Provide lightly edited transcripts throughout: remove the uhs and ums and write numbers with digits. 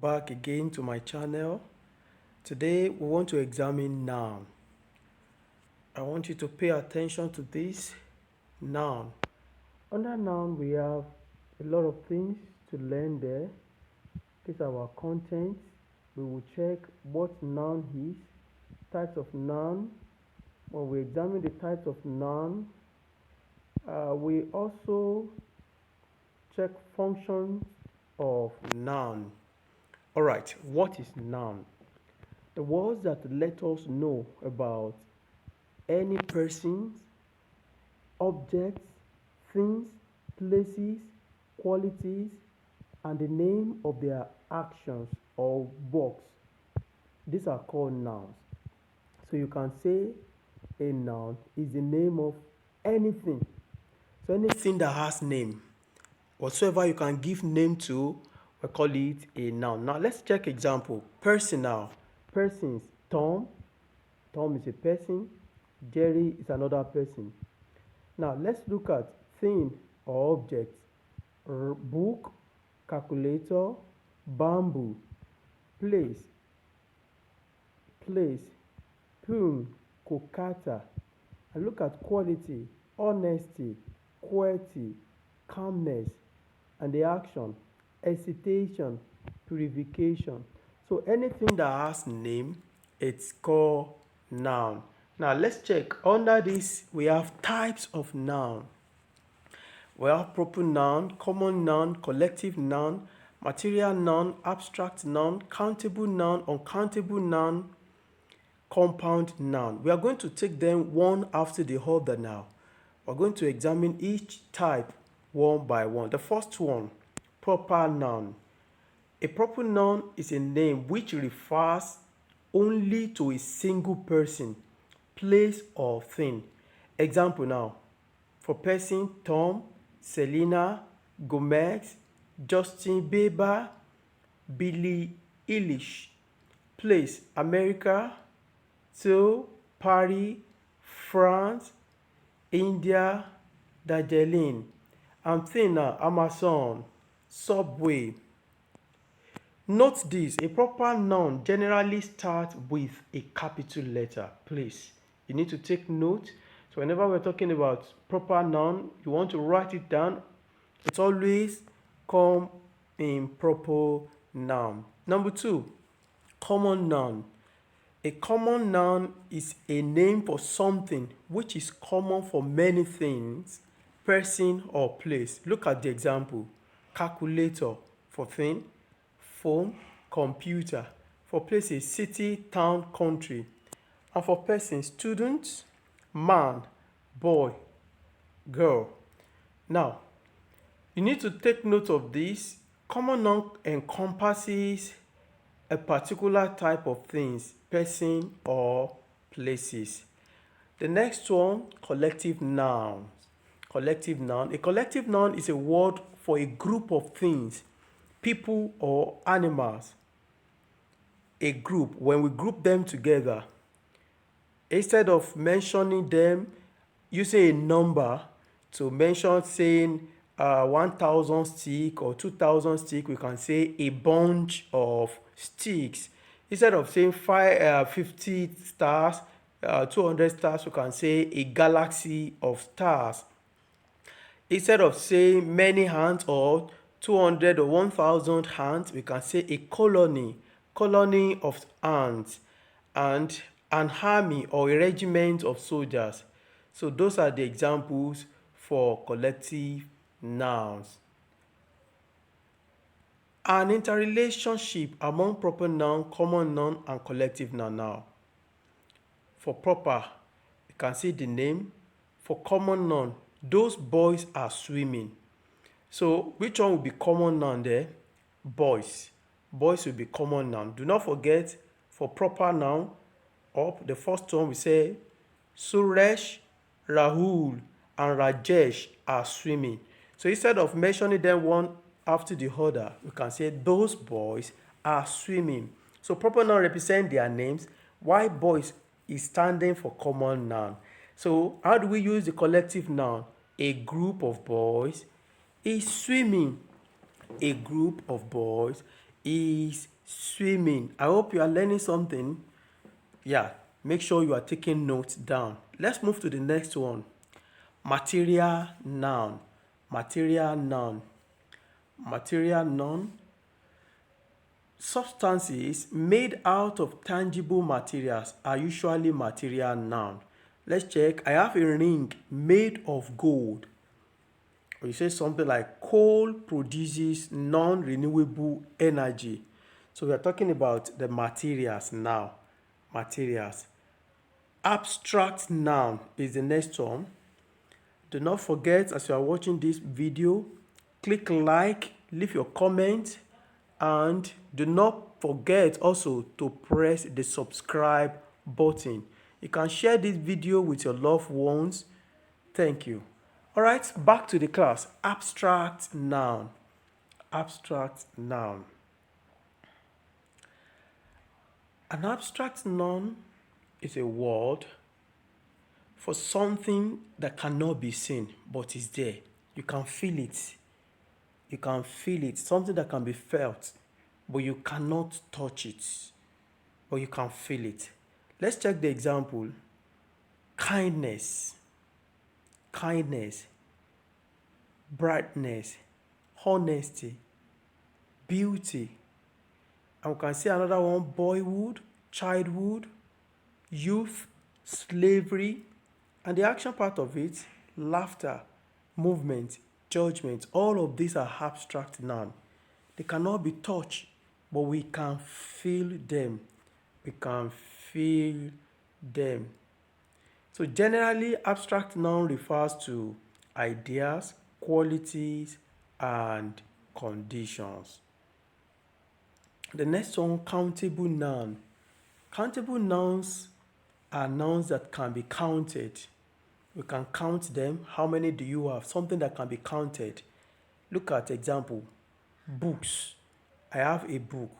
back again to my channel. Today we want to examine noun. I want you to pay attention to this noun. Under noun we have a lot of things to learn there. These are our content. We will check what noun is, types of noun. When we examine the types of noun, we also check functions of noun. Alright, what is noun? The words that let us know about any persons, objects, things, places, qualities, and the name of their actions or works. These are called nouns. So you can say a noun is the name of anything. So anything that has name, whatsoever you can give name to, we call it a noun. Now let's check example. Personal. Persons. Tom. Tom is a person. Jerry is another person. Now let's look at thing or object. Book, calculator, bamboo. Place. Spoon, kokata. And look at quality, honesty, quality, calmness, and the action, hesitation, purification. So anything that has name, it's called noun. Now let's check. Under this, we have types of noun. We have proper noun, common noun, collective noun, material noun, abstract noun, countable noun, uncountable noun, compound noun. We are going to take them one after the other now. We're going to examine each type one by one. The first one, proper noun. A proper noun is a name which refers only to a single person, place, or thing. Example now, for person, Tom, Selena, Gomez, Justin Bieber, Billie Eilish. Place, America, Seoul, Paris, France, India, Darjeeling. And thing now, Amazon, Subway. Note this, a proper noun generally starts with a capital letter. Please, you need to take note. So whenever we're talking about proper noun, you want to write it down. It's always come in proper noun. Number two, common noun. A common noun is a name for something which is common for many things, person, or place. Look at the example. Calculator for thing, phone, computer. For places, city, town, country. And for person, student, man, boy, girl. Now, you need to take note of this. Common noun encompasses a particular type of things, person or places. The next one, collective nouns. Collective noun. A collective noun is a word for a group of things, people or animals. A group, when we group them together, instead of mentioning them using a number to mention saying 1,000 stick or 2,000 stick, we can say a bunch of sticks. Instead of saying 50 stars, 200 stars, we can say a galaxy of stars. Instead of saying many hands or 200 or 1,000 hands, we can say a colony of ants, and an army or a regiment of soldiers. So those are the examples for collective nouns. An interrelationship among proper noun, common noun, and collective noun now. For proper, you can see the name. For common noun, those boys are swimming. So which one will be common noun there? Boys. Boys will be common noun. Do not forget, for proper noun, up the first one we say Suresh, Rahul, and Rajesh are swimming. So instead of mentioning them one after the other, we can say those boys are swimming. So proper noun represent their names, while boys is standing for common noun. So how do we use the collective noun? A group of boys is swimming. A group of boys is swimming. I hope you are learning something. Yeah, make sure you are taking notes down. Let's move to the next one. Material noun. Material noun. Material noun. Substances made out of tangible materials are usually material noun. Let's check. I have a ring made of gold. Or you say something like coal produces non-renewable energy. So we are talking about the materials now. Materials. Abstract noun is the next one. Do not forget, as you are watching this video, click like, leave your comment, and do not forget also to press the subscribe button. You can share this video with your loved ones. Thank you. All right, back to the class. Abstract noun. Abstract noun. An abstract noun is a word for something that cannot be seen but is there. You can feel it. You can feel it. Something that can be felt, but you cannot touch it, but you can feel it. Let's check the example. Kindness, kindness, brightness, honesty, beauty. And we can see another one: boyhood, childhood, youth, slavery, and the action part of it: laughter, movement, judgment. All of these are abstract nouns. They cannot be touched, but we can feel them. We can feel them. So generally, abstract noun refers to ideas, qualities, and conditions. The next one, countable noun. Countable nouns are nouns that can be counted. We can count them. How many do you have? Something that can be counted. Look at example. Books. I have a book.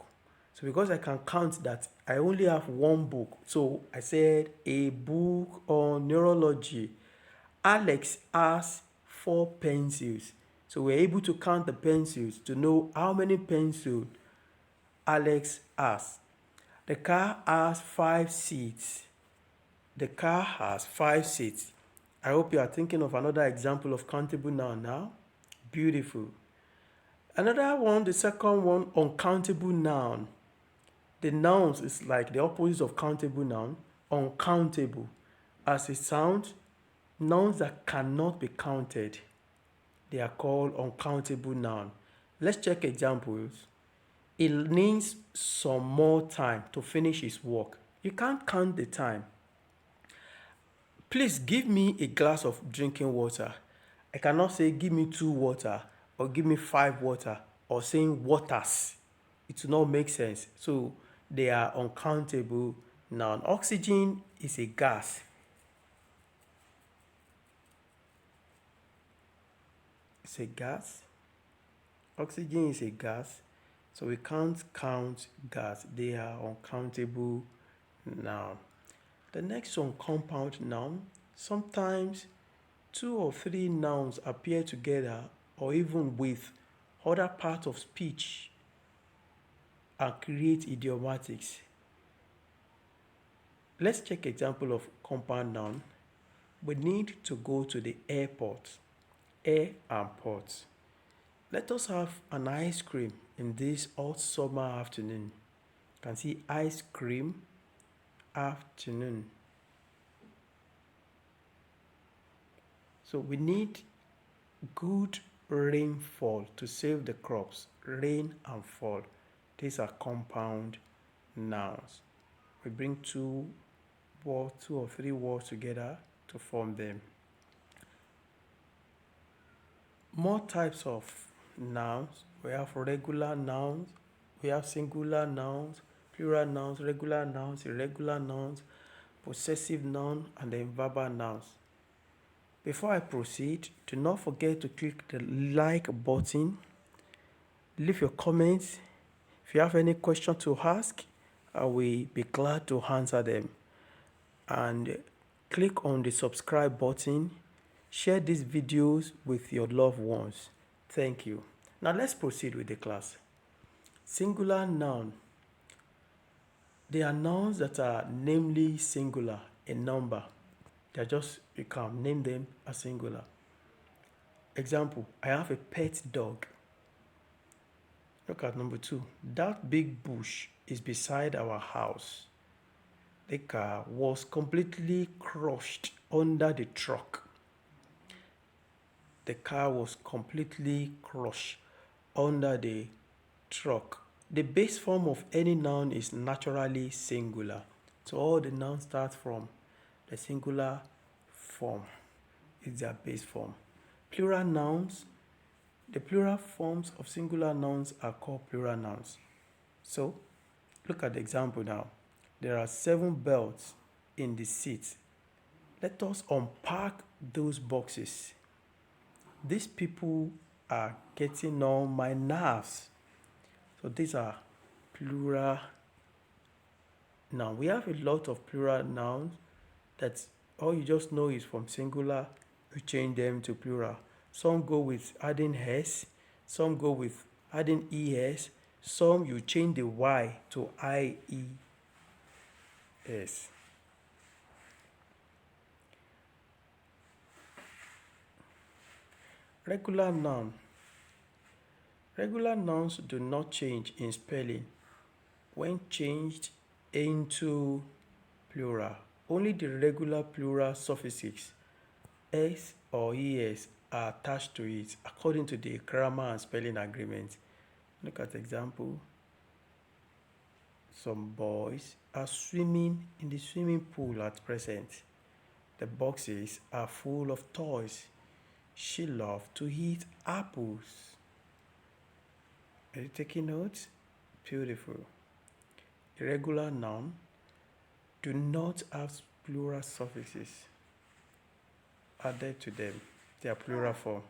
So because I can count that, I only have one book. So I said a book on neurology. Alex has 4 pencils. So we're able to count the pencils to know how many pencils Alex has. The car has 5 seats. The car has 5 seats. I hope you are thinking of another example of countable noun now. Beautiful. Another one, the second one, uncountable noun. The nouns is like the opposite of countable noun, uncountable. As it sounds, nouns that cannot be counted, they are called uncountable noun. Let's check examples. He needs some more time to finish his work. You can't count the time. Please give me a glass of drinking water. I cannot say give me 2 water or give me 5 water or saying waters. It will not make sense. So they are uncountable noun. Oxygen is a gas. It's a gas. Oxygen is a gas. So we can't count gas. They are uncountable noun. The next one, compound noun. Sometimes 2 or 3 nouns appear together or even with other parts of speech and create idiomatics. Let's check example of compound noun. We need to go to the airport. Air and port. Let us have an ice cream in this hot summer afternoon. You can see ice cream afternoon. So we need good rainfall to save the crops. Rain and fall. These are compound nouns. We bring 2 or 3 words together to form them. More types of nouns. We have regular nouns. We have singular nouns, plural nouns, regular nouns, irregular nouns, possessive noun, and then verbal nouns. Before I proceed, do not forget to click the like button. Leave your comments. If you have any question to ask, I will be glad to answer them. And click on the subscribe button. Share these videos with your loved ones. Thank you. Now let's proceed with the class. Singular noun. They are nouns that are namely singular in number. They're just, you can name them as singular. Example, I have a pet dog. Look at number 2. That big bush is beside our house. The car was completely crushed under the truck. The car was completely crushed under the truck. The base form of any noun is naturally singular. So all the nouns start from the singular form. It's their base form. Plural nouns, the plural forms of singular nouns are called plural nouns. So look at the example now. There are 7 belts in the seat. Let us unpack those boxes. These people are getting on my nerves. So these are plural nouns. We have a lot of plural nouns that all you just know is from singular, you change them to plural. Some go with adding s, some go with adding es, some you change the y to ies. Regular noun. Regular nouns do not change in spelling when changed into plural. Only the regular plural suffixes s or es are attached to it according to the grammar and spelling agreement. Look at the example. Some boys are swimming in the swimming pool at present. The boxes are full of toys. She loved to eat apples. Are you taking notes? Beautiful. Irregular noun do not have plural suffixes added to them. They are plural form.